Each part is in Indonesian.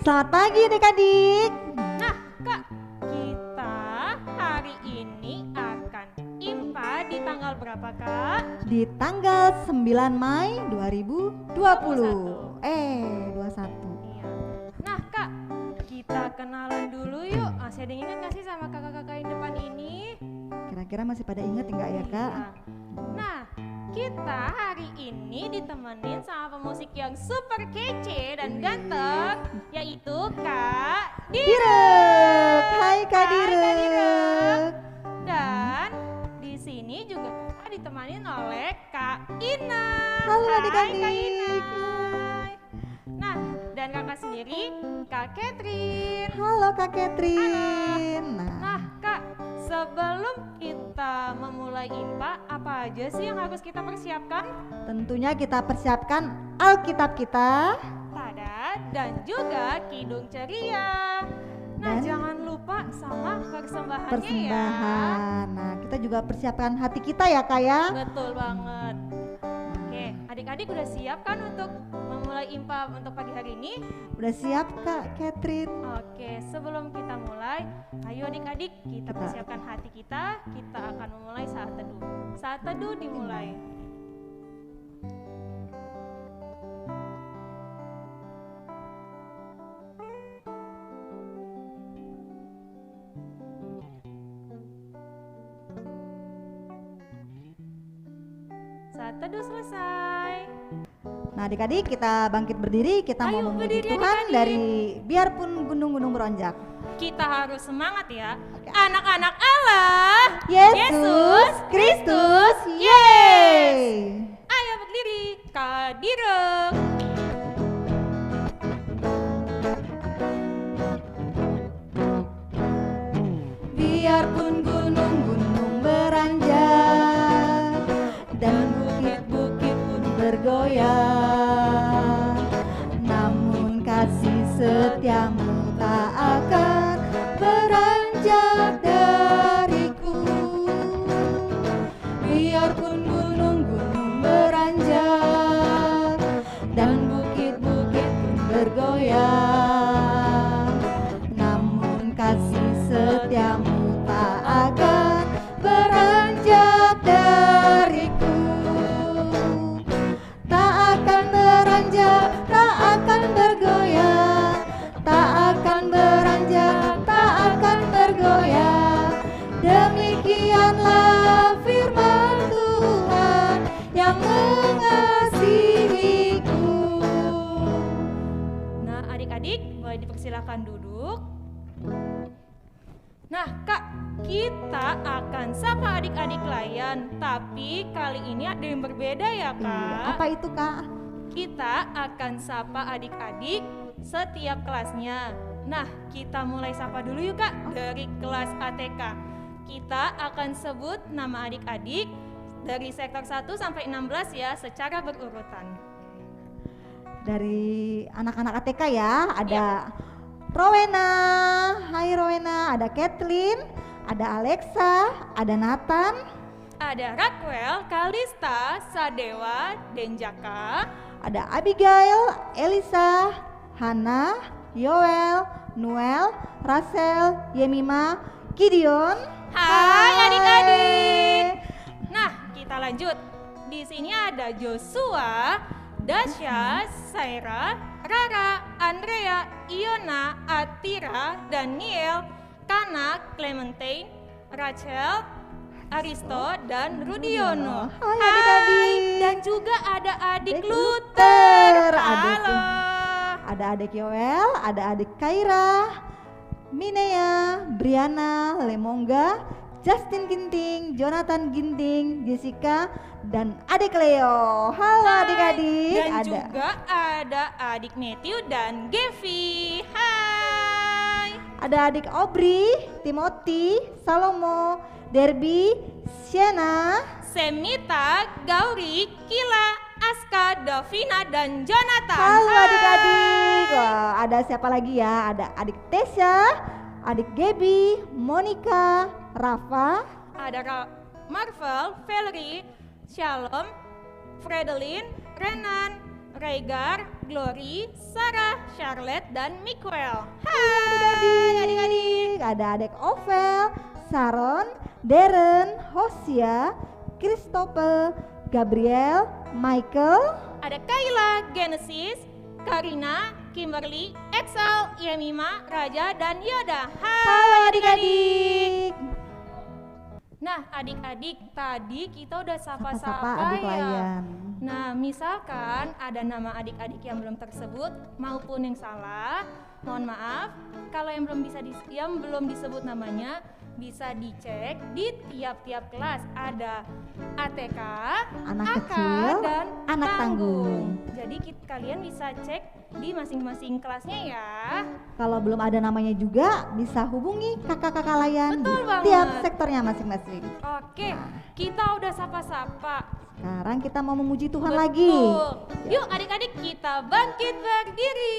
Selamat pagi adik-adik. Nah, Kak, kita hari ini akan IMPA di tanggal berapa, Kak? Di tanggal 9 Mei 2020. 21. Iya. Nah, Kak, kita kenalan dulu yuk. Masih ada yang ingat gak sih sama kakak-kakak yang depan ini? Kira-kira masih pada ingat enggak ya, Kak? Iya. Nah, kita hari ini ditemenin sama pemusik yang super kece dan ganteng, yaitu Kak Direk. Hai Kak Direk. Direk. Dan di sini juga kita ditemanin oleh Kak Ina. Halo Hai, adik-adik. Kak Ina. Nah, dan kakak sendiri Kak Catherine. Halo Kak Catherine. Nah, Kak, sebelum kita memulai IMPA, apa aja sih yang harus kita persiapkan? Tentunya kita persiapkan Alkitab kita. Tada, dan juga kidung ceria. Nah, Dan jangan lupa sama persembahannya ya. persembahan. Nah, kita juga persiapkan hati kita ya, Kak ya. Betul banget. Oke, adik-adik udah siap kan untuk memulai IMPA untuk pagi hari ini? Udah siap Kak Catherine? Oke, sebelum kita mulai, ayo adik-adik kita persiapkan hati kita. Kita akan memulai saat teduh. Saat teduh dimulai. Saat teduh selesai. Nah adik-adik kita bangkit berdiri, kita Ayo, mau memuji berdiri, Tuhan adik-adik. dari biarpun gunung-gunung beronjak. Kita harus semangat ya. Oke. Anak-anak Allah, Yesus Kristus, yeay! Ayo berdiri, Kak Direk. Biarpun gunung-gunung beranjak dan bukit-bukit pun bergoyang, namun kasih setiamu tak akan beranjak dariku. Biarpun gunung-gunung beranjak dan bukit-bukit pun bergoyang, namun kasih setiamu tak akan beranjak dariku. Tak akan beranjak, tak akan bergoyang, tak akan beranjak, tak akan bergoyang. Demikianlah firman Tuhan yang mengasihiku. Nah, adik-adik boleh dipersilakan duduk. Nah, Kak, kita akan sapa adik-adik layan, tapi kali ini ada yang berbeda ya, Kak. Iya, apa itu Kak? Kita akan sapa adik-adik setiap kelasnya. Nah, kita mulai sapa dulu yuk, Kak, dari kelas ATK. Kita akan sebut nama adik-adik dari sektor 1 sampai 16 ya, secara berurutan. Dari anak-anak ATK ya, ada Rowena, hai Rowena, ada Kathleen, ada Alexa, ada Nathan, Ada Raquel, Kalista, Sadewa, Denjaka. ada Abigail, Elisa, Hana, Yoel, Noel, Rachel, Yemima, Gideon. Hai adik-adik. Nah, kita lanjut. Di sini ada Joshua, Dasya, Saira, Rara, Andrea, Iona, Atira, Daniel, Kana, Clementine, Rachel, Aristo, dan Rudiono. Hai adik-adik. Dan juga ada adik Adik Luther. Luther, adikku. Halo. Ada adik Yoel, ada adik Kaira, Minea, Briana, Lemongga, Justin Ginting, Jonathan Ginting, Jessica, dan adik Leo. Halo Hai. adik-adik. Dan Ada juga ada adik Matthew dan Gevi. Hai. ada adik Aubrey, Timothy, Salomo, Derby, Sienna. Semita, Gauri, Kila, Aska, Davina, dan Jonathan. Halo Hai. adik-adik. Wah, ada siapa lagi ya? Ada adik Tesha, adik Gaby, Monica, Rafa, Ada Marvel, Valerie, Shalom, Fredelin, Renan, Rhaegar, Glory, Sarah, Charlotte, dan Miguel. Hai adik-adik. Ada adik Ovel, Sharon, Darren, Hosea, Christopher, Gabriel, Michael. Ada Kayla, Genesis, Karina, Kimberly, Exal, Yemima, Raja, dan Yoda. Hai adik-adik. Nah adik-adik, tadi kita udah Sapa-sapa sapa-sapa adik ya. layan. Nah misalkan ada nama adik-adik yang belum tersebut maupun yang salah, mohon maaf. Kalau yang belum disebut namanya bisa dicek di tiap-tiap kelas. Ada ATK, Anak AK, kecil, dan anak tanggung. Jadi kalian bisa cek di masing-masing kelasnya ya. Kalau belum ada namanya juga bisa hubungi kakak-kakak layan Betul di banget. tiap sektornya masing-masing. Oke, kita udah sapa-sapa. Sekarang kita mau memuji Tuhan Betul. lagi. Yuk adik-adik kita bangkit berdiri.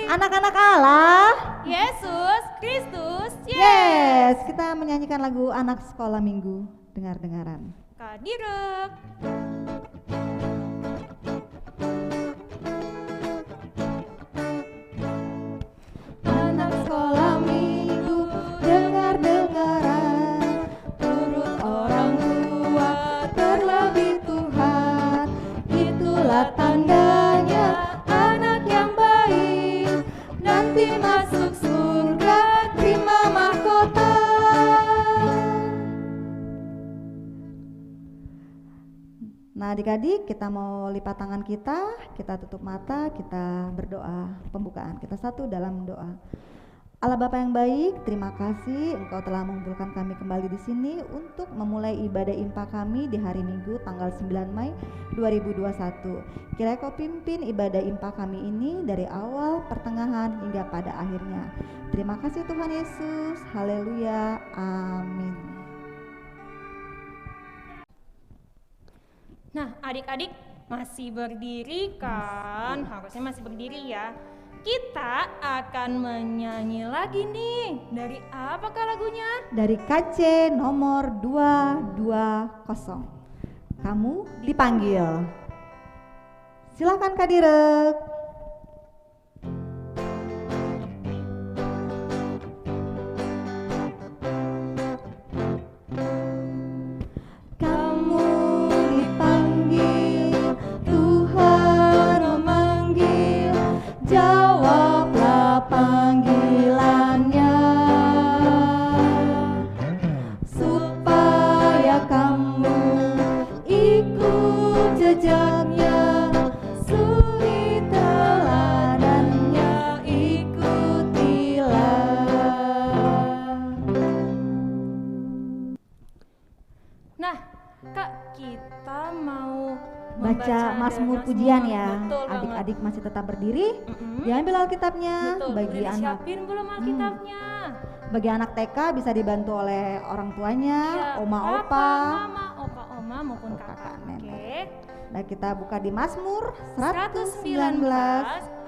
Anak-anak Allah. Yesus Kristus, Yes, kita menyanyikan lagu anak sekolah minggu. Dengar-dengaran. Kadirek. Anak sekolah minggu, dengar-dengaran, turut orang tua, terlebih Tuhan. Itulah tandanya anak yang baik, nanti masuk surga, terima mahkota. Nah adik-adik, kita mau lipat tangan kita tutup mata, kita berdoa pembukaan. Kita satu dalam doa. Allah Bapa yang baik, terima kasih Engkau telah mengumpulkan kami kembali di sini untuk memulai ibadah impa kami di hari Minggu tanggal 9 Mei 2021. Kiranya Kau pimpin ibadah impa kami ini dari awal, pertengahan hingga pada akhirnya. Terima kasih Tuhan Yesus. Haleluya. Amin. Nah adik-adik masih berdiri kan? Harusnya masih berdiri ya. Kita akan menyanyi lagi nih. Dari apakah lagunya? Dari KC nomor 220. Kamu dipanggil. Silakan Kak Direk. Kamu dipanggil, Tuhan memanggil, jawablah panggilannya, supaya kamu ikut jejaknya, suri teladannya, ikutilah. Nah Kak, kita mau Baca membaca Mazmur dan pujian ya. Betul banget. Adik-adik masih tetap berdiri. Mm-mm. Diambil Alkitabnya. Betul, Bagi udah anak disiapin belum Alkitabnya? bagi anak TK bisa dibantu oleh orang tuanya, Iya, oma papa, opa. mama, opa oma maupun Kakak, kakak. nenek. Oke. Nah, kita buka di Mazmur 119 119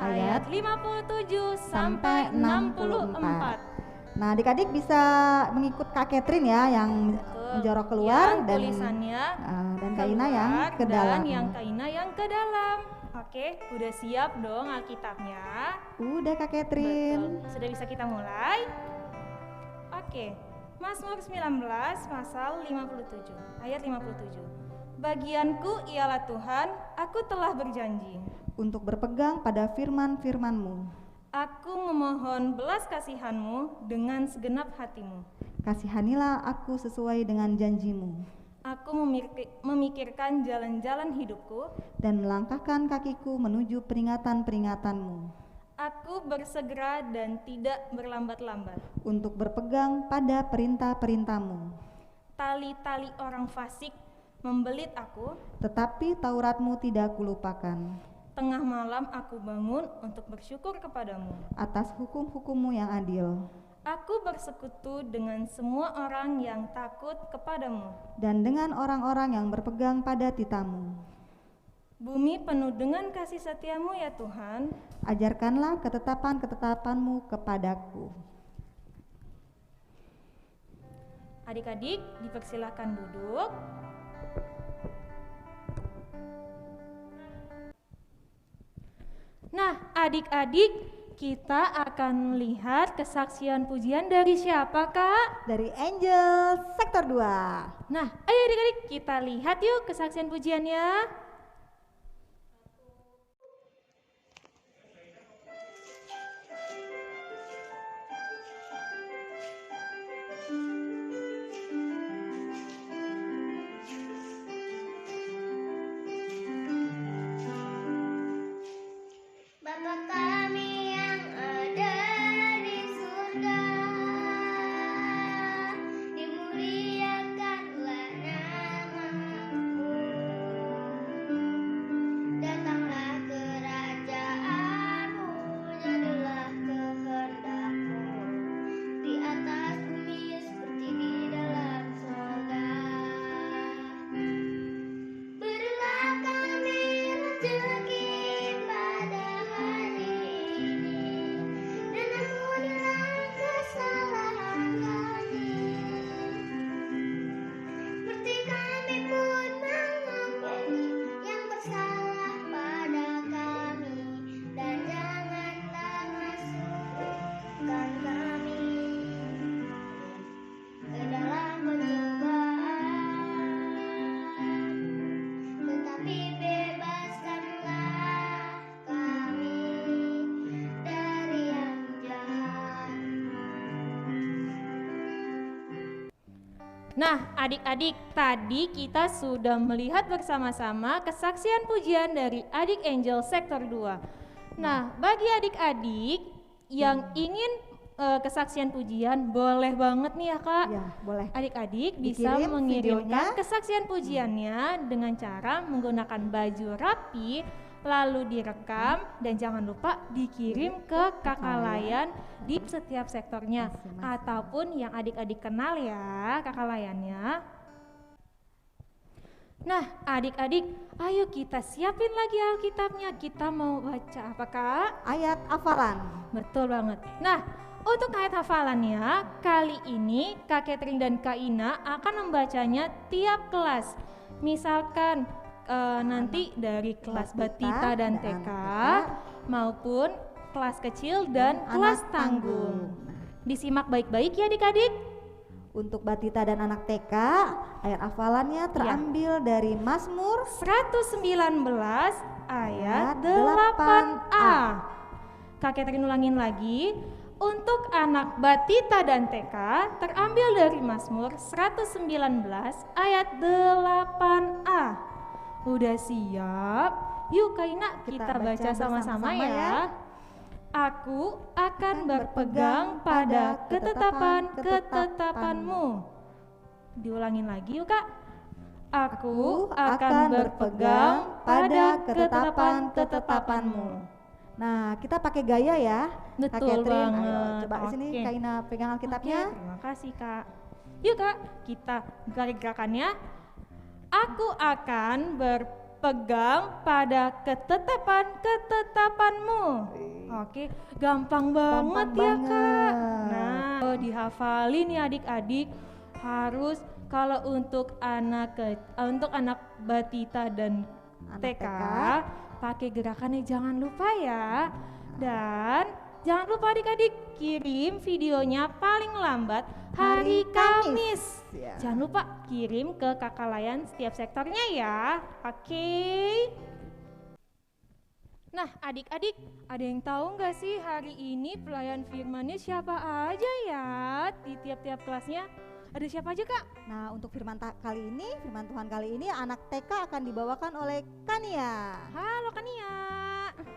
ayat ayat 57 sampai sampai 64. Nah, adik-adik bisa mengikut Kak Catherine ya yang menjorok keluar Yang dan tulisannya dan Kak Ina yang keluar ke dalam. dan yang Kak Ina yang ke dalam. Oke, udah siap dong Alkitabnya? Udah Kak Catherine. Betul. Sudah bisa kita mulai? Oke. Mazmur 19 pasal 57 ayat 57. Bagianku ialah Tuhan, aku telah berjanji. Untuk berpegang pada firman-firman-Mu. Aku memohon belas kasihan-Mu dengan segenap hatimu. Kasihanilah aku sesuai dengan janji-Mu. Aku memikirkan jalan-jalan hidupku. Dan melangkahkan kakiku menuju peringatan-peringatan-Mu. Aku bersegera dan tidak berlambat-lambat. Untuk berpegang pada perintah-perintah-Mu. Tali-tali orang fasik membelit aku. Tetapi Taurat-Mu tidak kulupakan. Tengah malam aku bangun untuk bersyukur kepadamu. Atas hukum-hukum-Mu yang adil. Aku bersekutu dengan semua orang yang takut kepadamu. Dan dengan orang-orang yang berpegang pada titah-Mu. Bumi penuh dengan kasih setia-Mu ya Tuhan. Ajarkanlah ketetapan-ketetapan-Mu kepadaku. Adik-adik dipersilahkan duduk. Nah, adik-adik, kita akan melihat kesaksian pujian dari siapa, Kak? Dari Angel Sektor 2. Nah, ayo adik-adik kita lihat yuk kesaksian pujiannya. Bapa kami yang ada di surga, dimuliakanlah nama-Mu. Datanglah kerajaan-Mu, jadilah kehendak-Mu di atas bumi seperti di dalam surga. Berilah kami rezeki pada hari ini, dan ampunilah kesalahan kami, seperti kami pun mengampuni yang bersalah pada kami, dan janganlah masukkan kami ke dalam pencobaan, tetapi bebaskanlah kami dari yang jahat. Nah, adik-adik, tadi kita sudah melihat bersama-sama kesaksian pujian dari adik Angel Sektor 2. Nah, bagi adik-adik yang ingin kesaksian pujian, boleh banget nih ya Kak. Ya, boleh. Adik-adik bisa Dikirim mengirimkan videonya. kesaksian pujiannya dengan cara menggunakan baju rapi, lalu direkam dan jangan lupa dikirim ke kakak layan di setiap sektornya Masing-masing. ataupun yang adik-adik kenal ya kakak layannya. Nah, adik-adik, ayo kita siapin lagi Alkitabnya. Kita mau baca apa Kak? Ayat hafalan. Betul banget. Nah, untuk ayat hafalannya, kali ini Kak Catherine dan Kak Ina akan membacanya tiap kelas. Misalkan nanti dari kelas Batita dan TK maupun kelas kecil dan kelas anak tanggung. Nah, Disimak baik-baik ya adik-adik. untuk Batita dan anak TK, ayat hafalannya terambil dari Mazmur 119 ayat Ayat 8a. Kak Catherine ulangin lagi. Untuk anak Batita dan TK terambil dari Mazmur 119 ayat 8a. Udah siap? Yuk Kak Ina kita baca sama-sama ya. Aku akan berpegang pada ketetapan-ketetapanmu. Diulangin lagi yuk Kak. Aku akan berpegang pada ketetapan-ketetapanmu. Nah, kita pakai gaya ya. Kak Betul Catherine. banget. Ayo, coba di sini Oke. Kak Ina pegang Alkitabnya. Oke, terima kasih Kak. Yuk Kak, kita garis gerakannya. Aku akan berpegang pada ketetapan-ketetapanmu. Oke, gampang banget ya Kak. banget. Nah, dihafalin ya adik-adik. Harus kalau untuk anak Batita dan Anak TK, TK, pakai gerakannya jangan lupa ya. Dan jangan lupa adik-adik kirim videonya paling lambat hari Kamis. Ya. Jangan lupa kirim ke kakak layan setiap sektornya ya. Oke. Nah, adik-adik, ada yang tahu nggak sih hari ini pelayan firmannya siapa aja ya di tiap-tiap kelasnya? Ada siapa aja Kak? Nah, untuk firman firman Tuhan kali ini anak TK akan dibawakan oleh Kania. Halo Kania.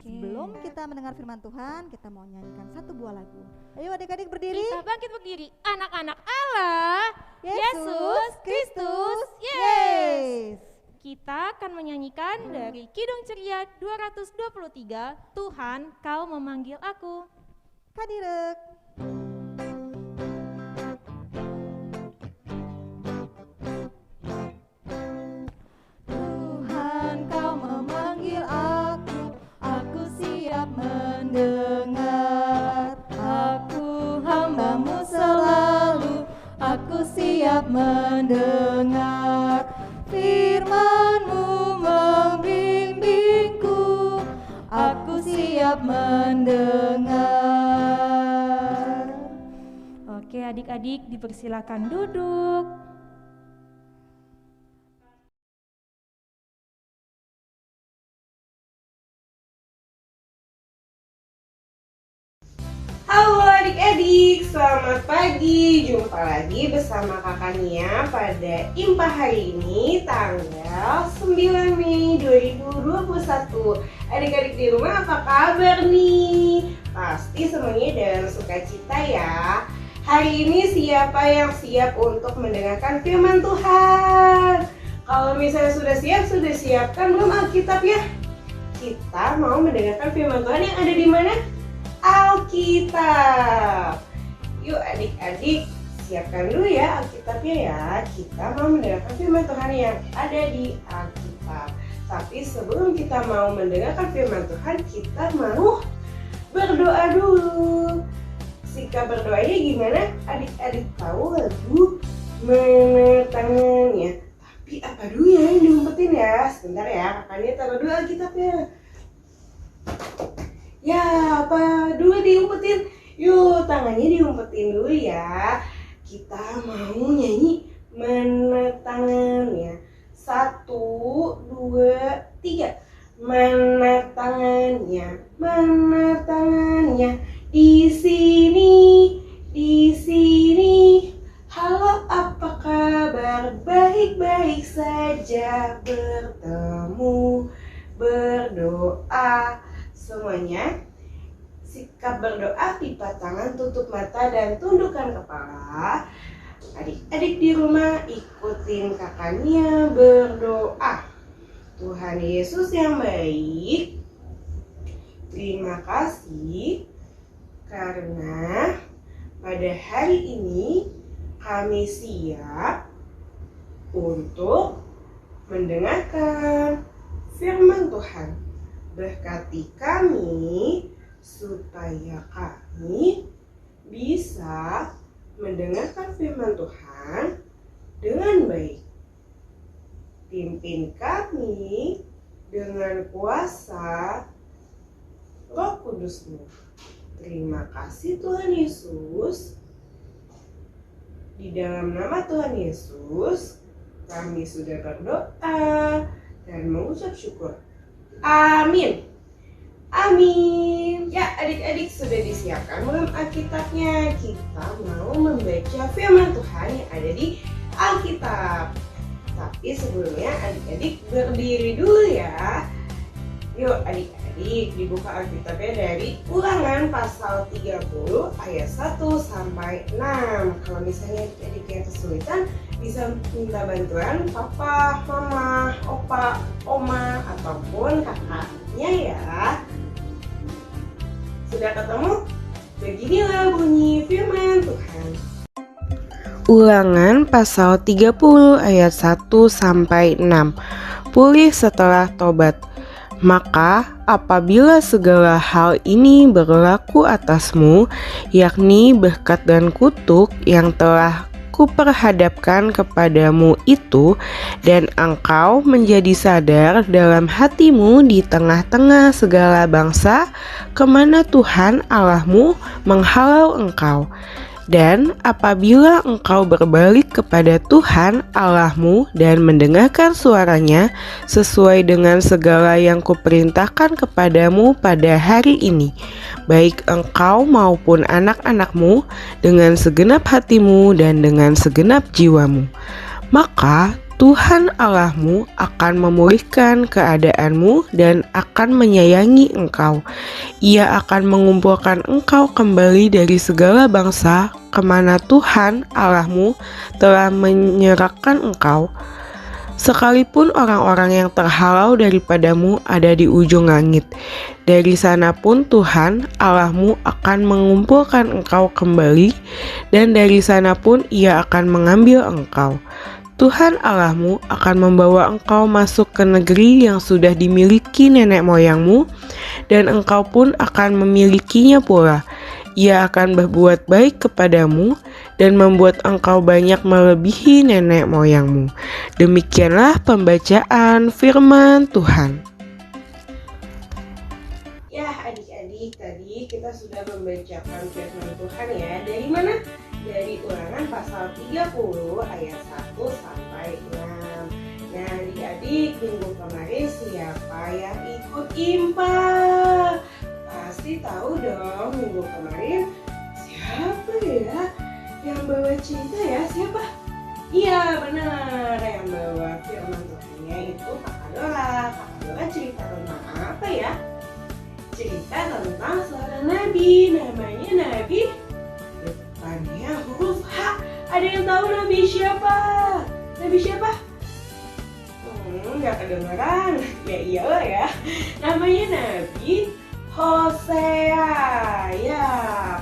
Sebelum kita mendengar firman Tuhan, kita mau nyanyikan satu buah lagu. Ayo adik-adik berdiri. Kita bangkit berdiri, anak-anak Allah, Yesus Kristus, yes. Kita akan menyanyikan dari Kidung Ceria 223, Tuhan Kau Memanggil Aku. Kadirek. Tuhan Kau memanggil aku siap mendengar. Aku hamba-Mu selalu, aku siap mendengar. Firman-Mu membimbingku, aku siap siap mendengar. Oke, adik-adik dipersilakan duduk. Halo adik-adik, selamat pagi. Jumpa lagi bersama Kakak Nia pada IMPA hari ini tanggal 9 Mei 2021. Adik-adik di rumah apa kabar nih? Pasti semuanya dalam sukacita ya. Hari ini siapa yang siap untuk mendengarkan firman Tuhan? Kalau misalnya sudah siapkan belum Alkitab ya? Kita mau mendengarkan firman Tuhan yang ada di mana? Alkitab. Yuk adik-adik siapkan dulu ya Alkitabnya ya. Kita mau mendengarkan firman Tuhan yang ada di Alkitab. Tapi sebelum kita mau mendengarkan firman Tuhan, kita mau berdoa dulu. Sikap berdoanya gimana? Adik-adik tahu lagu Mana Tangannya? Tapi apa dulu ya yang diumpetin ya? Sebentar ya, kakaknya taruh dulu Alkitabnya. Ya, apa dulu diumpetin? Yuk, tangannya diumpetin dulu ya. Kita mau nyanyi Mana Tangannya. 1, 2, 3. Mana tangannya? Mana tangannya? Di sini, di sini. Halo, apa kabar? Baik-baik saja. Bertemu, berdoa. Semuanya sikap berdoa, lipat tangan, tutup mata, dan tundukkan kepala. Adik-adik di rumah ikutin kakaknya berdoa. Tuhan Yesus yang baik, terima kasih karena pada hari ini kami siap untuk mendengarkan firman Tuhan. Berkati kami supaya kami bisa mendengarkan firman Tuhan dengan baik. Pimpin kami dengan kuasa Roh Kudus-Mu. Terima kasih Tuhan Yesus. Di dalam nama Tuhan Yesus, kami sudah berdoa dan mengucap syukur. Amin. Amin. Ya adik-adik sudah disiapkan belum Alkitabnya? Kita mau membaca firman Tuhan yang ada di Alkitab. Tapi sebelumnya adik-adik berdiri dulu ya. Yuk adik-adik dibuka Alkitabnya dari Ulangan pasal 30 ayat 1 sampai 6. Kalau misalnya adik-adik yang kesulitan bisa minta bantuan papa, mama, opa, oma, ataupun kakaknya ya. Sudah ketemu? Beginilah bunyi firman Tuhan. Ulangan pasal 30 ayat 1 sampai 6. Pulih setelah tobat. Maka apabila segala hal ini berlaku atasmu, yakni berkat dan kutuk yang telah kuperhadapkan kepadamu itu, dan engkau menjadi sadar dalam hatimu di tengah-tengah segala bangsa, kemana Tuhan Allahmu menghalau engkau. Dan apabila engkau berbalik kepada Tuhan Allahmu dan mendengarkan suaranya sesuai dengan segala yang kuperintahkan kepadamu pada hari ini, baik engkau maupun anak-anakmu, dengan segenap hatimu dan dengan segenap jiwamu, maka Tuhan Allahmu akan memulihkan keadaanmu dan akan menyayangi engkau. Ia akan mengumpulkan engkau kembali dari segala bangsa kemana Tuhan Allahmu telah menyerahkan engkau. Sekalipun orang-orang yang terhalau daripadamu ada di ujung langit, dari sana pun Tuhan Allahmu akan mengumpulkan engkau kembali, dan dari sana pun Ia akan mengambil engkau. Tuhan Allahmu akan membawa engkau masuk ke negeri yang sudah dimiliki nenek moyangmu, dan engkau pun akan memilikinya pula. Ia akan berbuat baik kepadamu dan membuat engkau banyak melebihi nenek moyangmu. Demikianlah pembacaan firman Tuhan. Ya adik-adik, kita sudah membacakan firman Tuhan ya. Dari mana? Dari Ulangan pasal 30 ayat 1 sampai 6. Nah, adik-adik, minggu kemarin siapa yang ikut IMPA? Pasti tahu dong, minggu kemarin siapa ya yang bawa cerita ya? Siapa? Iya benar, yang bawa firman Tuhannya itu Kakak Dora. Kakak Dora cerita tentang apa ya? Cerita tentang seorang nabi, namanya Nabi depannya huruf H. Ada yang tahu nabi siapa? Nabi siapa? Nggak kedengeran. Ya iyalah ya. Namanya Nabi Hosea. Ya,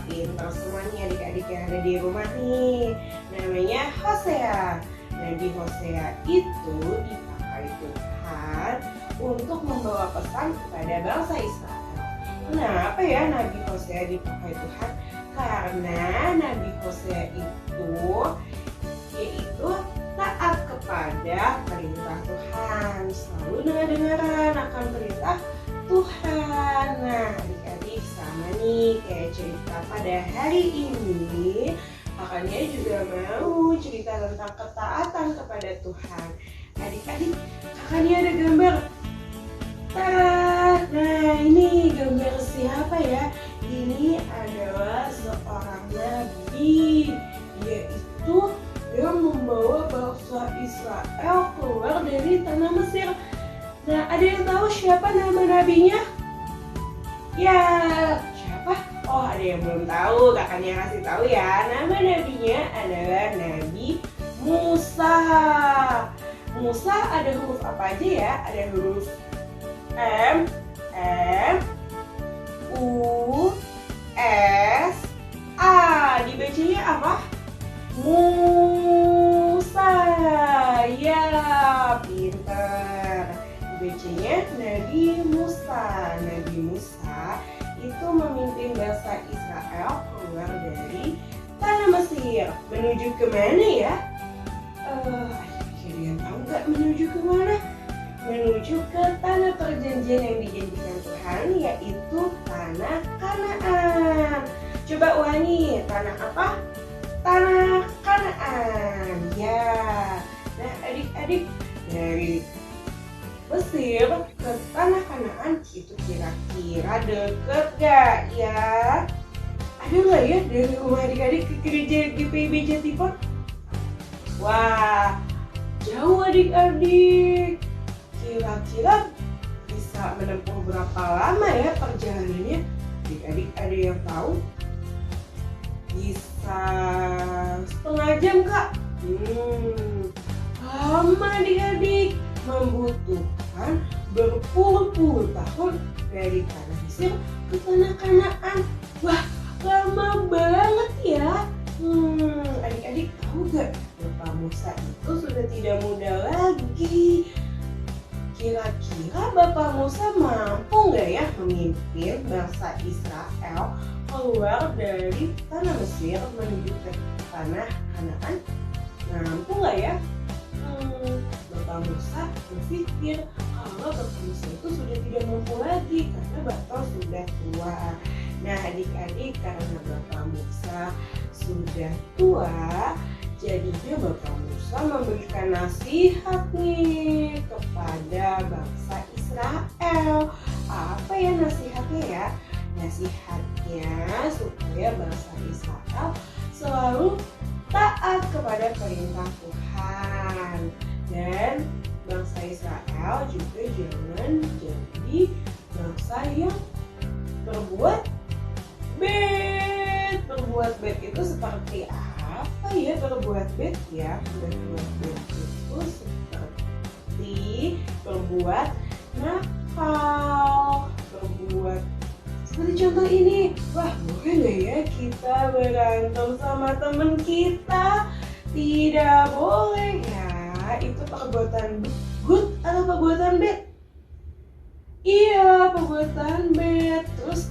pintar semuanya adik-adik yang ada di rumah nih. Namanya Hosea. Nabi Hosea itu dipakai Tuhan untuk membawa pesan kepada bangsa Israel. Kenapa ya Nabi Hosea dipakai Tuhan? Karena Nabi Hosea itu yaitu taat kepada perintah Tuhan, selalu dengar-dengaran akan perintah Tuhan. Nah, adik-adik sama nih kayak cerita pada hari ini, kakaknya juga mau cerita tentang ketaatan kepada Tuhan. Adik-adik, kakaknya ada gambar. Nah, ini gambar siapa ya? Ini adalah seorang nabi, yaitu yang membawa bangsa Israel keluar dari tanah Mesir. Nah, ada yang tahu siapa nama nabinya? Ya, siapa? Oh, ada yang belum tahu, kakaknya kasih tahu ya. Nama nabinya adalah Nabi Musa. Musa ada huruf apa aja ya? Ada huruf M, U, S, A. Dibacanya apa? Musa. Ya, pintar. Dibacanya Nabi Musa. Nabi Musa itu memimpin bangsa Israel keluar dari tanah Mesir. Menuju ke mana ya? Kalian tahu nggak menuju ke mana? Menuju ke tanah perjanjian yang dijanjikan Tuhan, yaitu tanah Kanaan. Coba ulangi, tanah apa? Tanah Kanaan. Ya. Nah, adik-adik, dari Mesir ke tanah Kanaan itu kira-kira deket gak ya? Ada nggak ya dari rumah adik-adik ke gereja GPIB Jatipon? Wah, jauh adik-adik. Kira-kira bisa menempuh berapa lama ya perjalanannya? Adik-adik ada yang tahu? Bisa setengah jam kak? Lama adik-adik, membutuhkan berpuluh-puluh tahun dari tanah Mesir ke tanah Kanaan. Wah, lama banget ya. Adik-adik tahu gak? Bapak Musa itu sudah tidak muda lagi. Kira-kira Bapak Musa mampu nggak ya memimpin bangsa Israel keluar dari tanah Mesir menuju ke tanah Kanaan? Mampu nggak ya? Bapak Musa berpikir kalau Bapak Musa itu sudah tidak mampu lagi karena Bapak sudah tua. Nah adik-adik, karena Bapak Musa sudah tua, jadinya Bapak Musa memberikan nasihat nih kepada bangsa Israel. Apa ya nasihatnya ya? Nasihatnya supaya bangsa Israel selalu taat kepada perintah Tuhan. Dan bangsa Israel juga jangan jadi bangsa yang berbuat bad. Berbuat bad itu seperti apa ya berbuat bad ya? Berbuat bad itu seperti berbuat nakal, berbuat seperti contoh ini. Wah, boleh nggak ya kita berantem sama temen kita? Tidak boleh ya. Itu perbuatan good atau perbuatan bad? Iya, perbuatan bad. Terus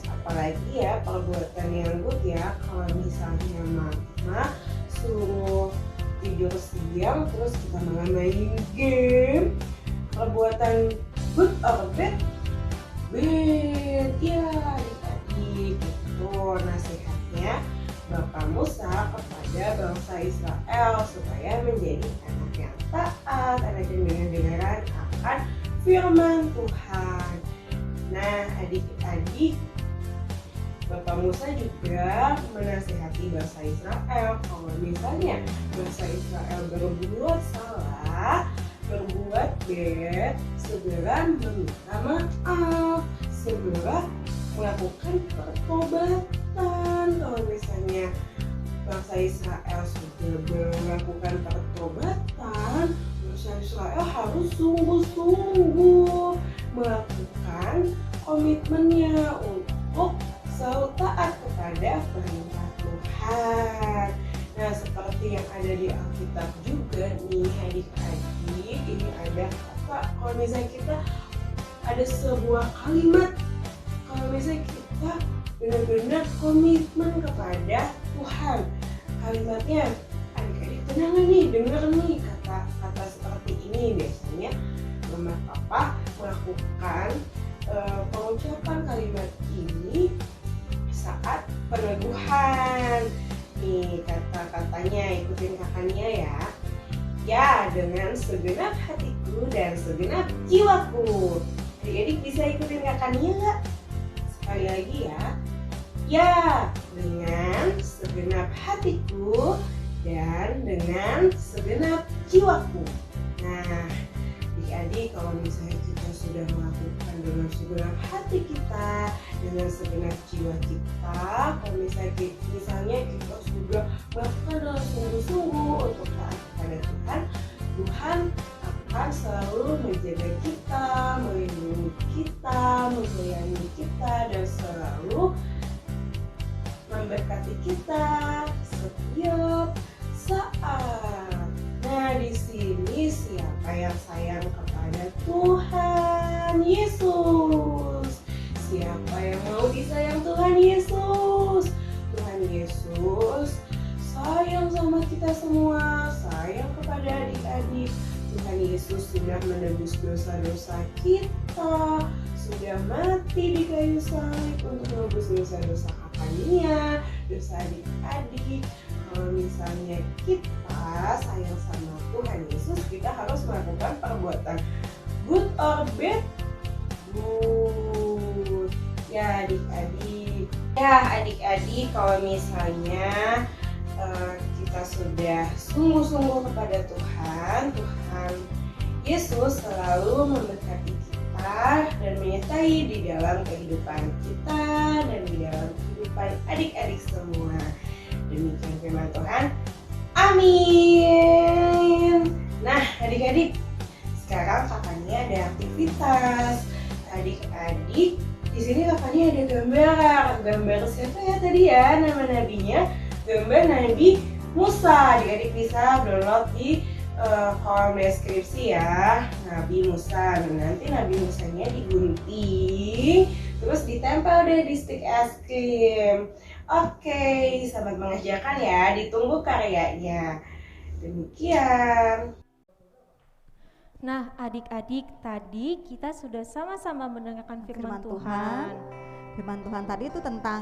apalagi ya perbuatan yang good ya? Kalau misalnya mama suruh tidur siang terus kita malah main game, perbuatan good atau bad? Bad. Ya, adik-adik. Itu nasihatnya Bapak Musa kepada bangsa Israel supaya menjadi anak yang taat, anak yang dengar-dengaran akan firman Tuhan. Nah, adik-adik, Bapak Musa juga menasihati bangsa Israel kalau misalnya bangsa Israel berbuat salah, berbuat bad, segera meminta maaf, segera melakukan pertobatan. Kalau misalnya bangsa Israel sudah melakukan pertobatan, bangsa Israel harus sungguh-sungguh melakukan komitmennya untuk selalu taat kepada perintah Tuhan. Nah, seperti yang ada di Alkitab juga nih adik-adik, ini ada kata, kalau misalnya kita ada sebuah kalimat, kalau misalnya kita benar-benar komitmen kepada Tuhan, kalimatnya adik-adik tenang nih, dengar nih kata-kata seperti ini. Biasanya mama papa melakukan pengucapan kalimat ini saat peneguhan. Nih kata-katanya, ikutin kakaknya ya. Ya, dengan segenap hatiku dan segenap jiwaku. Adik-adik bisa ikutin kakaknya nggak? Sekali lagi ya. Ya, dengan segenap hatiku dan dengan segenap jiwaku. Nah, adik-adik, kalau misalnya kita sudah melakukan dengan segenap hati kita, dengan segenap jiwa kita, kalau misalnya kita sudah melakukan dengan sungguh-sungguh untuk taat kepada Tuhan, Tuhan akan selalu menjaga kita, melindungi kita, menyayangi kita, dan selalu memberkati kita setiap saat. Nah, di sini siapa yang sayang kepada Tuhan Yesus? Siapa yang mau disayang Tuhan Yesus? Tuhan Yesus sayang sama kita semua, sayang kepada adik-adik. Tuhan Yesus sudah menebus dosa-dosa kita, sudah mati di kayu salib untuk menebus dosa-dosa kakaknya, dosa adik-adik. Kalau misalnya kita sayang sama Tuhan Yesus, kita harus melakukan perbuatan good or bad? Good. Ya adik-adik. Kalau misalnya kita sudah sungguh-sungguh kepada Tuhan, Tuhan Yesus selalu memberkati kita dan menyertai di dalam kehidupan kita dan di dalam kehidupan adik-adik semua. Demikian firman Tuhan. Amin. Nah, adik-adik, sekarang kakaknya ada aktivitas. Adik-adik, di sini kakaknya ada gambar siapa ya tadi ya nama nabinya? Gambar Nabi Musa. Adik-adik bisa download di kolom deskripsi ya, Nabi Musa. Nanti Nabi Musanya digunting, terus ditempel deh di stik es krim. Oke, selamat mengerjakan ya, ditunggu karyanya. Demikian. Nah, adik-adik, tadi kita sudah sama-sama mendengarkan firman Tuhan. Firman Tuhan tadi itu tentang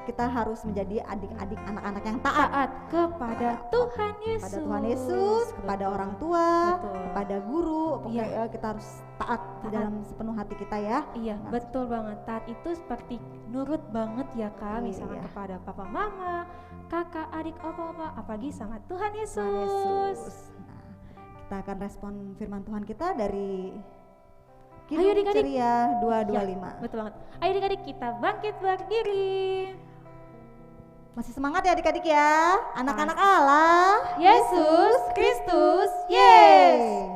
kita harus menjadi adik-adik anak-anak yang taat Taat kepada Tuhan Yesus. kepada Tuhan Yesus, kepada orang tua, Betul. kepada guru. Pokoknya Iya. kita harus taat di Taat. dalam sepenuh hati kita ya. Iya, Nah, betul banget. Taat itu seperti nurut banget ya Kak, misalnya Iya. kepada papa mama, kakak, adik, opa-opa, apalagi sama Tuhan Yesus. Tuhan Yesus. Nah, kita akan respon firman Tuhan kita dari Ayo, Kidung adik-adik. Ceria Ya, 225. betul banget. Ayo adik-adik kita bangkit berdiri. Masih semangat ya adik-adik ya, anak-anak Allah. Yesus Kristus, yes.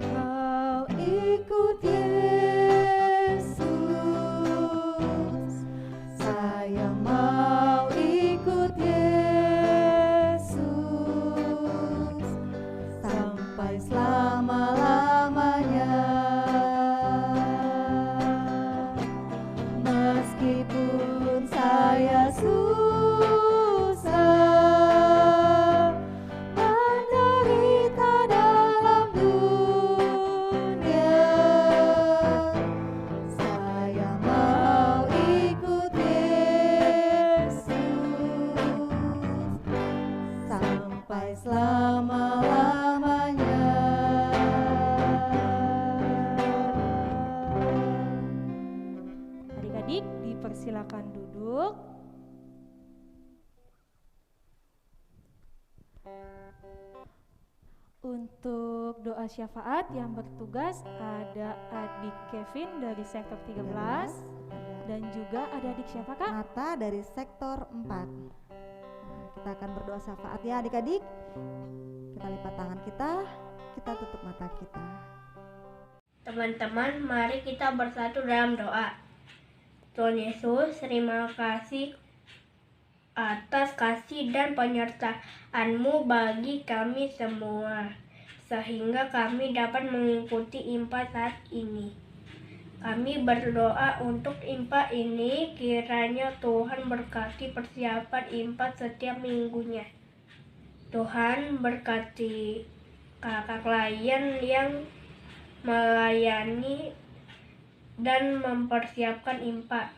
Kau ikut Yesus, saya mau ikut Yesus. silakan duduk. Untuk doa syafaat yang bertugas ada adik Kevin dari sektor 13 dan juga ada adik siapa Kak? Mata dari sektor 4. Nah, kita akan berdoa syafaat ya adik-adik. Kita lipat tangan kita tutup mata kita. Teman-teman, mari kita bersatu dalam doa. Tuhan Yesus, terima kasih atas kasih dan penyertaan-Mu bagi kami semua, sehingga kami dapat mengikuti IMPA saat ini. Kami berdoa untuk IMPA ini, kiranya Tuhan berkati persiapan IMPA setiap minggunya. Tuhan berkati kakak klien yang melayani dan mempersiapkan IMPA.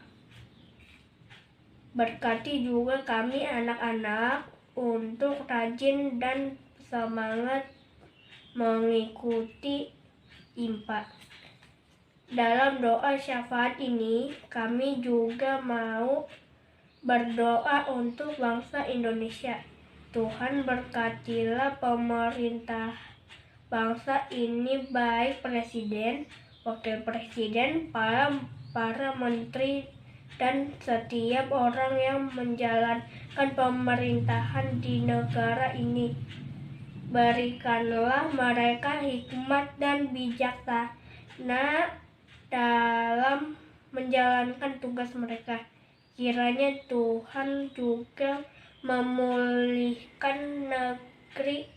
Berkati juga kami anak-anak untuk rajin dan semangat mengikuti IMPA. Dalam doa syafaat ini, kami juga mau berdoa untuk bangsa Indonesia. Tuhan berkatilah pemerintah bangsa ini, baik presiden, wakil presiden, para menteri, dan setiap orang yang menjalankan pemerintahan di negara ini. Berikanlah mereka hikmat dan bijaksana dalam menjalankan tugas mereka. Kiranya Tuhan juga memulihkan negeri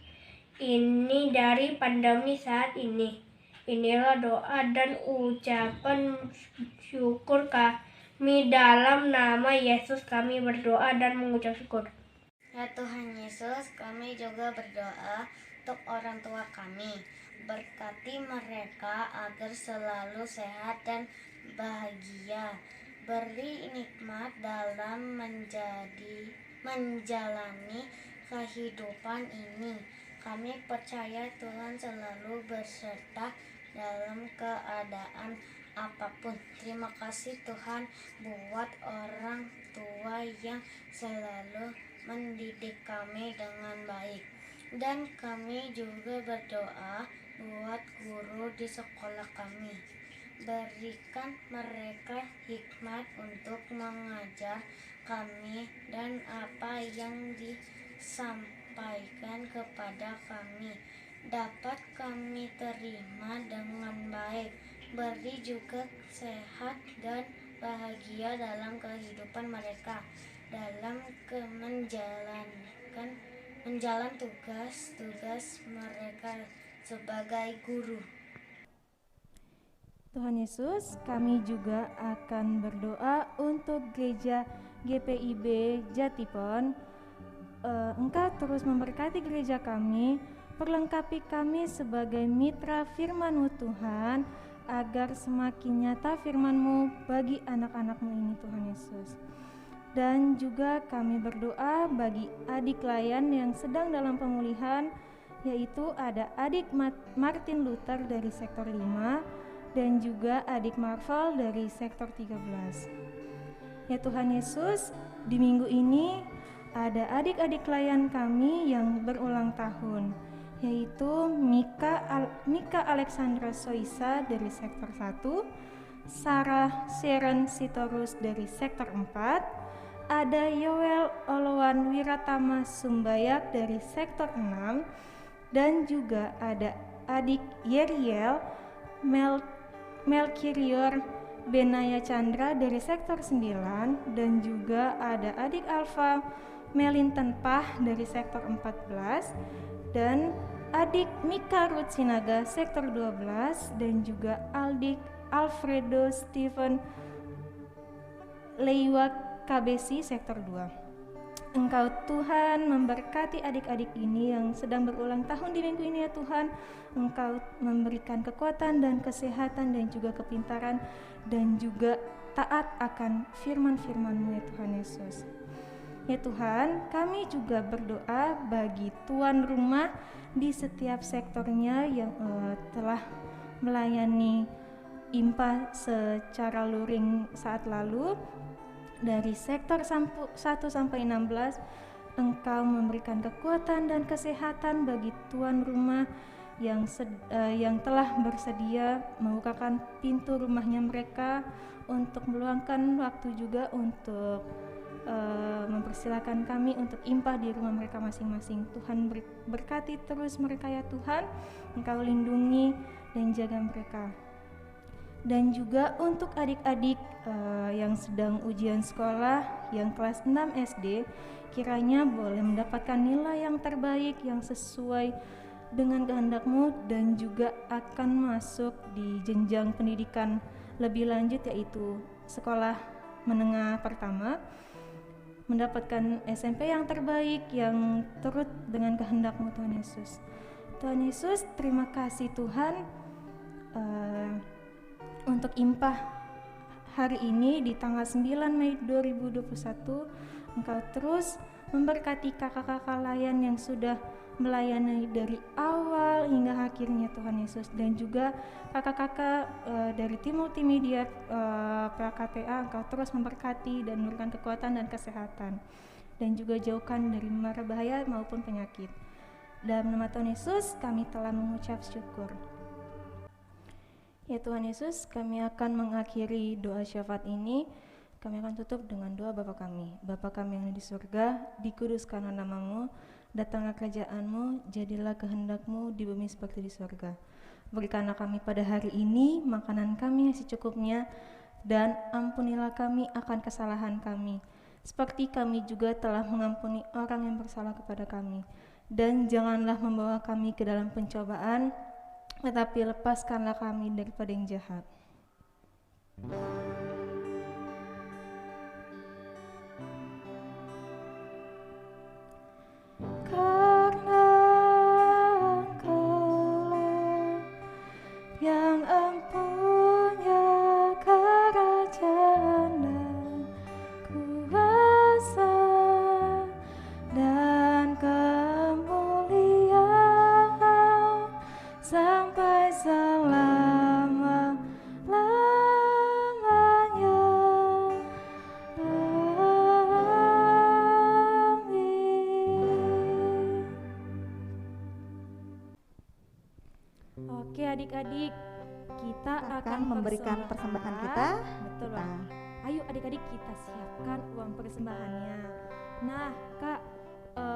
ini dari pandemi saat ini. Inilah doa dan ucapan syukur kami dalam nama Yesus. Kami berdoa dan mengucap syukur. Ya Tuhan Yesus, kami juga berdoa untuk orang tua kami. Berkati mereka agar selalu sehat dan bahagia. Beri nikmat dalam menjalani kehidupan ini. Kami percaya Tuhan selalu berserta dalam keadaan apapun. Terima kasih Tuhan buat orang tua yang selalu mendidik kami dengan baik. Dan kami juga berdoa buat guru di sekolah kami. Berikan mereka hikmat untuk mengajar kami dan apa yang disampaikan kepada kami dapat kami terima dengan baik. Beri juga sehat dan bahagia dalam kehidupan mereka dalam menjalan tugas mereka sebagai guru. Tuhan Yesus, kami juga akan berdoa untuk gereja GPIB Jatipon. Engkau terus memberkati gereja kami, perlengkapi kami sebagai mitra firman-Mu Tuhan, agar semakin nyata firman-Mu bagi anak-anak-Mu ini Tuhan Yesus. Dan juga kami berdoa bagi adik layan yang sedang dalam pemulihan, yaitu ada adik Martin Luther dari sektor 5 dan juga adik Marvel dari sektor 13. Ya Tuhan Yesus, di minggu ini ada adik-adik layan kami yang berulang tahun, yaitu Mika Alexandra Soisa dari sektor 1, Sarah Sharon Sitorus dari sektor 4, ada Yoel Olowan Wiratama Sumbayak dari sektor 6, dan juga ada adik Yeriel Melkirior Benaya Chandra dari sektor 9, dan juga ada adik Alfa Melinten Pah dari sektor 14, dan adik Mika Ruth Sinaga sektor 12, dan juga adik Alfredo Stephen Leiwa KBC sektor 2. Engkau Tuhan memberkati adik-adik ini yang sedang berulang tahun di minggu ini ya Tuhan. Engkau memberikan kekuatan dan kesehatan dan juga kepintaran dan juga taat akan firman-firman-Mu ya Tuhan Yesus. Ya Tuhan, kami juga berdoa bagi tuan rumah di setiap sektornya yang telah melayani IMPA secara luring saat lalu. dari sektor 1 sampai 16, Engkau memberikan kekuatan dan kesehatan bagi tuan rumah yang telah bersedia membukakan pintu rumahnya mereka untuk meluangkan waktu juga untuk mempersilakan kami untuk impah di rumah mereka masing-masing. Tuhan berkati terus mereka ya Tuhan, Engkau lindungi dan jaga mereka. Dan juga untuk adik-adik yang sedang ujian sekolah yang kelas 6 SD, kiranya boleh mendapatkan nilai yang terbaik yang sesuai dengan kehendak-Mu dan juga akan masuk di jenjang pendidikan lebih lanjut, yaitu sekolah menengah pertama, mendapatkan SMP yang terbaik yang turut dengan kehendak-Mu Tuhan Yesus. Tuhan Yesus, terima kasih Tuhan untuk impah hari ini di tanggal 9 Mei 2021. Engkau terus memberkati kakak-kakak layan yang sudah melayani dari awal hingga akhirnya Tuhan Yesus, dan juga kakak-kakak dari tim multimedia PKTA. Engkau terus memberkati dan memberikan kekuatan dan kesehatan, dan juga jauhkan dari mara bahaya maupun penyakit. Dalam nama Tuhan Yesus kami telah mengucap syukur. Ya Tuhan Yesus, kami akan mengakhiri doa syafaat ini. Kami akan tutup dengan doa Bapa kami. Bapa kami yang ada di surga, dikuduskanlah nama-Mu, datanglah kerajaan-Mu, jadilah kehendak-Mu di bumi seperti di surga. Berikanlah kami pada hari ini makanan kami yang secukupnya, dan ampunilah kami akan kesalahan kami, seperti kami juga telah mengampuni orang yang bersalah kepada kami. Dan janganlah membawa kami ke dalam pencobaan, tetapi lepaskanlah kami daripada yang jahat. Karena Engkaulah yang empunya kerajaan dan kuasa dan kemuliaan sampai selama-lamanya. Oke adik-adik, kita akan memberikan persembahan kita. Betul Bang. Ayo adik-adik kita siapkan uang persembahannya. Nah Kak,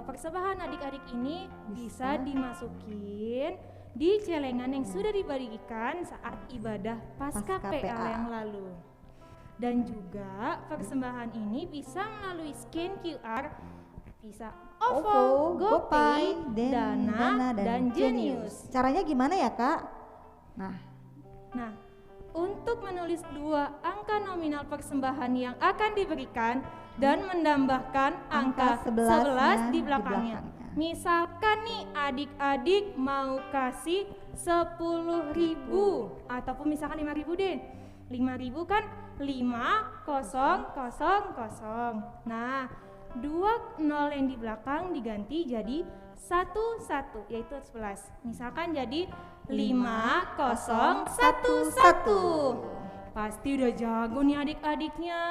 persembahan adik-adik ini bisa dimasukin di celengan yang sudah dibagikan saat ibadah Paskah PA yang lalu. Dan juga persembahan ini bisa melalui scan QR, bisa OVO, GoPay, Dana, dan Genius. Caranya gimana ya Kak? Nah, untuk menulis 2 angka nominal persembahan yang akan diberikan dan menambahkan angka 11 di belakangnya. Misalkan nih adik-adik mau kasih 10.000 ataupun misalkan 5.000 deh. 5.000 kan 5000. Nah, 2 0 yang di belakang diganti jadi 1 1, yaitu 11. Misalkan jadi 5011. Pasti udah jago nih adik-adiknya.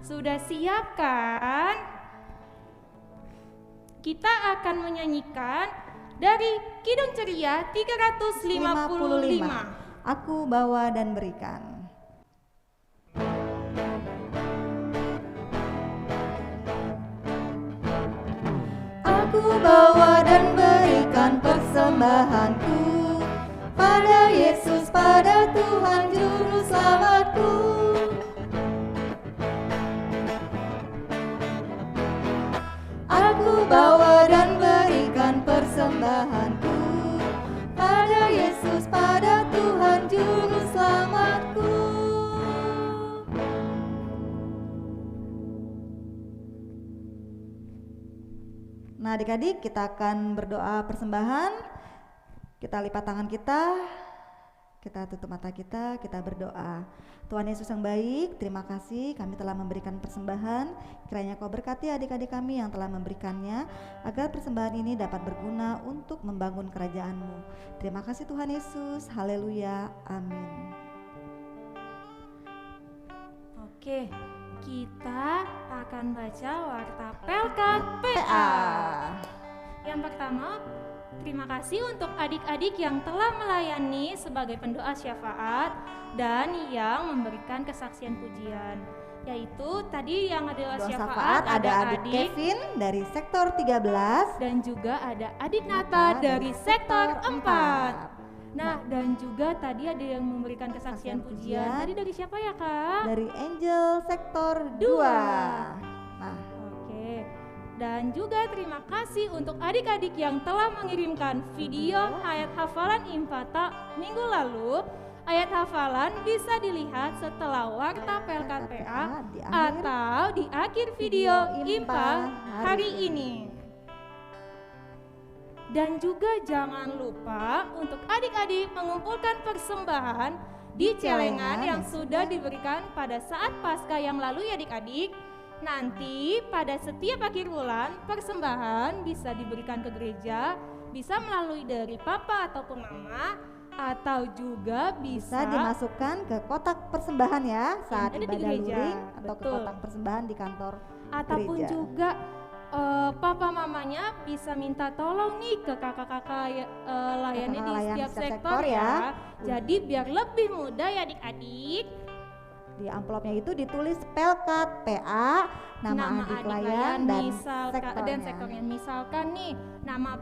Sudah siap kan? Kita akan menyanyikan dari Kidung Ceria 355. Aku bawa dan berikan. Aku bawa dan berikan persembahanku pada Yesus, pada Tuhan Juru Selamatku. Aku bawa dan berikan persembahanku pada Yesus, pada Tuhan Juru Selamatku. Nah adik-adik, kita akan berdoa persembahan. Kita lipat tangan kita tutup mata kita berdoa. Tuhan Yesus yang baik, terima kasih kami telah memberikan persembahan. Kiranya Kau berkati adik-adik kami yang telah memberikannya, agar persembahan ini dapat berguna untuk membangun kerajaan-Mu. Terima kasih Tuhan Yesus, haleluya, amin. Oke, kita akan baca warta Pelkat PA. Yang pertama, terima kasih untuk adik-adik yang telah melayani sebagai pendoa syafaat dan yang memberikan kesaksian pujian. Yaitu tadi yang ada Doa syafaat ada adik Kevin dari sektor 13 dan juga ada adik Nata dari sektor 4. Nah, dan juga tadi ada yang memberikan kesaksian pujian. Tadi dari siapa ya, Kak? dari Angel sektor 2. Nah, Oke. Dan juga terima kasih untuk adik-adik yang telah mengirimkan video ayat hafalan Impata minggu lalu. Ayat hafalan bisa dilihat setelah warta Pelkat PA atau di akhir video Impa hari ini. Dan juga jangan lupa untuk adik-adik mengumpulkan persembahan di celengan yang sudah diberikan pada saat Paskah yang lalu ya adik-adik. Nanti pada setiap akhir bulan persembahan bisa diberikan ke gereja, bisa melalui dari papa ataupun mama, atau juga bisa dimasukkan ke kotak persembahan ya saat ada di ibadah gereja. luring atau ke Betul. kotak persembahan di kantor Ataupun gereja. juga papa mamanya bisa minta tolong nih ke kakak-kakak layani di setiap sektor ya. Jadi biar lebih mudah ya adik-adik. Di amplopnya itu ditulis Pelkat PA, nama adik layan dan sektornya. Misalkan nih nama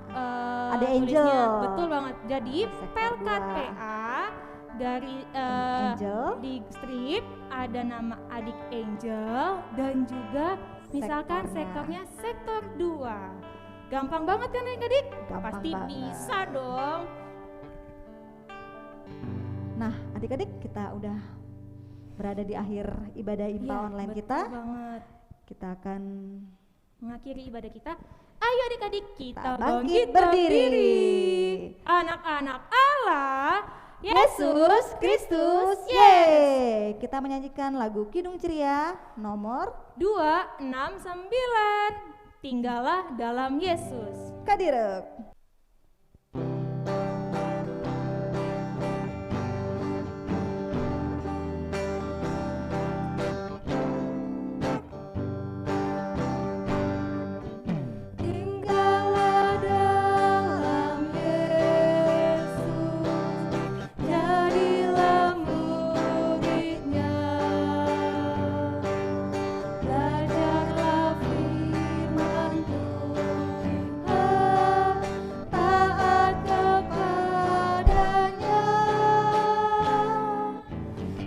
Ada Angel. tulisnya, betul banget. Jadi Sektor Pelkat 2. PA dari Angel. di strip ada nama adik Angel dan juga misalkan sektornya sektor 2. Gampang banget kan adik-adik? Gampang Pasti banget. bisa dong. Nah, adik-adik kita udah berada di akhir ibadah IPA Iya, online betul kita. banget. Kita akan Mengakhiri ibadah kita. Ayo adik-adik kita bangkit bangkit berdiri. Anak-anak Allah, Yesus Kristus, yeay. Kita menyanyikan lagu Kidung Ceria nomor 269. Tinggallah dalam Yesus. Kadirek. Tinggallah dalam Yesus, jadilah murid-Nya. Belajarlah firman Tuhan, taat kepadanya.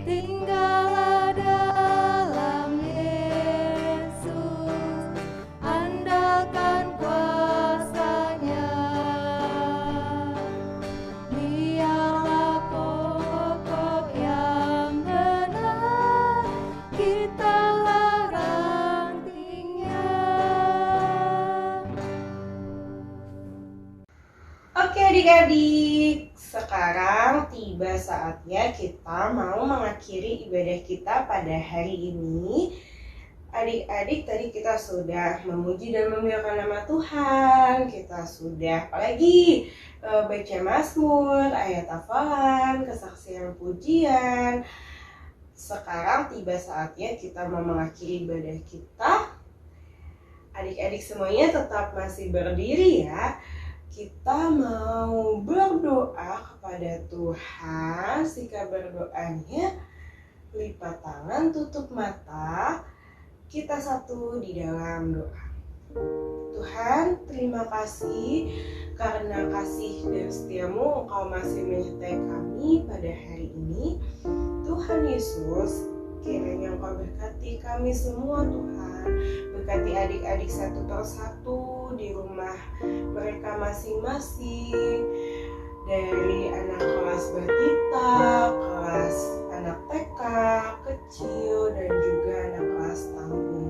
Tinggallah dalam Yesus, andalkan kuasa-Nya. Dialah pokok yang benar, kitalah rantingnya. Oke adik-adik, sekarang tiba saatnya kita mau mengakhiri ibadah kita pada hari ini. Adik-adik, tadi kita sudah memuji dan memuliakan nama Tuhan. Kita sudah apalagi baca Mazmur, ayat hafalan, kesaksian pujian. Sekarang tiba saatnya kita mau mengakhiri ibadah kita. Adik-adik semuanya tetap masih berdiri ya. Kita mau berdoa kepada Tuhan. Jika berdoanya lipat tangan, tutup mata. Kita satu di dalam doa. Tuhan, terima kasih karena kasih dan setiamu Engkau masih menyertai kami pada hari ini. Tuhan Yesus, kiranya Engkau berkati kami semua Tuhan. Berkati adik-adik satu persatu di rumah mereka masing-masing. Dari anak kelas batita, kelas anak TK, kecil, dan juga anak kelas tanggung.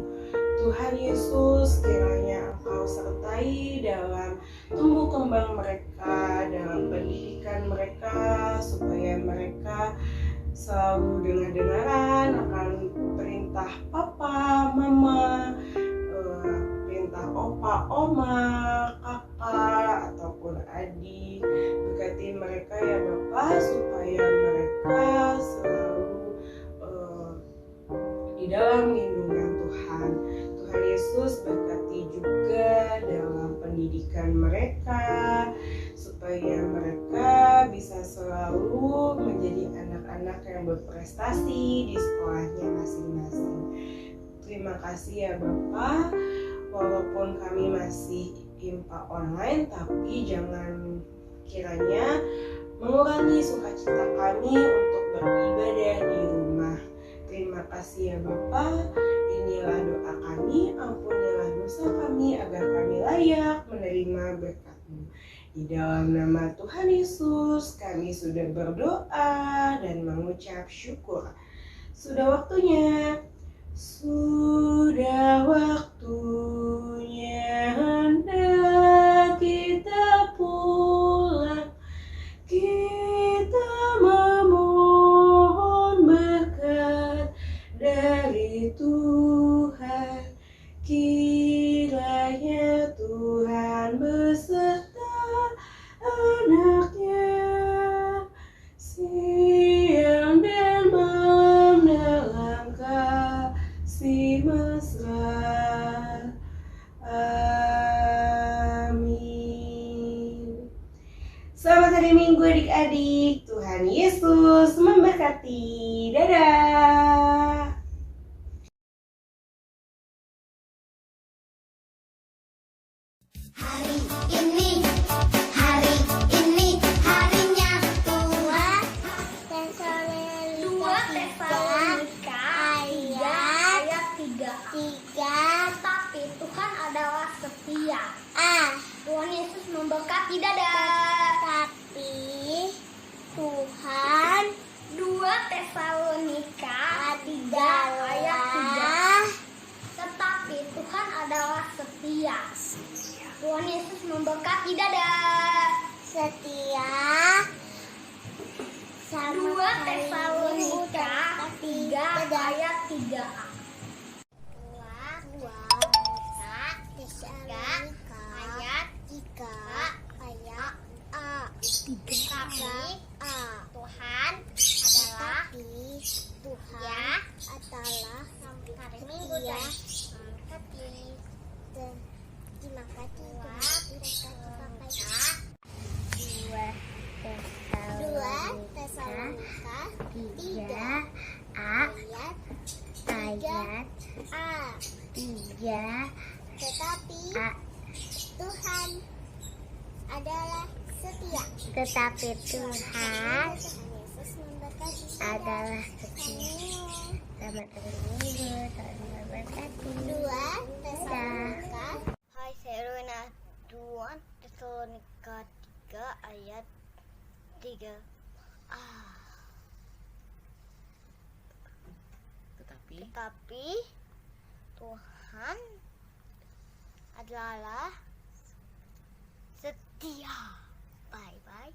Tuhan Yesus, kiranya Engkau sertai dalam tumbuh kembang mereka, dalam pendidikan mereka, supaya mereka selalu dengar-dengaran akan perintah papa, mama, perintah opa, oma, kakak, ataupun adik. Berkati mereka ya Bapa, supaya mereka selalu di dalam lindungan Yesus berkati juga dalam pendidikan mereka, supaya mereka bisa selalu menjadi anak-anak yang berprestasi di sekolahnya masing-masing. Terima kasih ya Bapak, walaupun kami masih IMPA online, tapi jangan kiranya mengurangi sukacita kami untuk beribadah di rumah. Terima kasih ya Bapak, inilah doa kami, ampunilah dosa kami agar kami layak menerima berkat-Mu. Di dalam nama Tuhan Yesus kami sudah berdoa dan mengucap syukur. Sudah waktunya hendak kita pulang. Kita memohon berkat dari Tuhan. Kiranya Tuhan beserta anaknya siang dan malam dalam kasih mesra. Amin. Selamat hari Minggu adik-adik. Tuhan Yesus memberkati. Dadah. Hari ini harinya Tuhan. Tesalonika ayat 3. Tapi Tuhan adalah setia. Tuhan Yesus memberkati. Dadah. Tapi Tuhan 2 Tesalonika 3 ayat 3. Tetapi Tuhan adalah setia. Tuhan Yesus memberkati. Dadah. Setia sama 2 Tesalonika 3 ayat 3a. 2 Tesalonika ayat 3 ayat a. Tapi Tuhan adalah hari Minggu dan terima kasih. 2 Tesalonika 3 ayat a. Tetapi Tuhan adalah setia. Yesus memberkati. adalah setia. Selamat Minggu, Tuhan memberkati. 2 Tesalonika. Hai, saya Rona. 2 Tesalonika 3 ayat 3. Tetapi Tuhan adalah setia. Bye bye.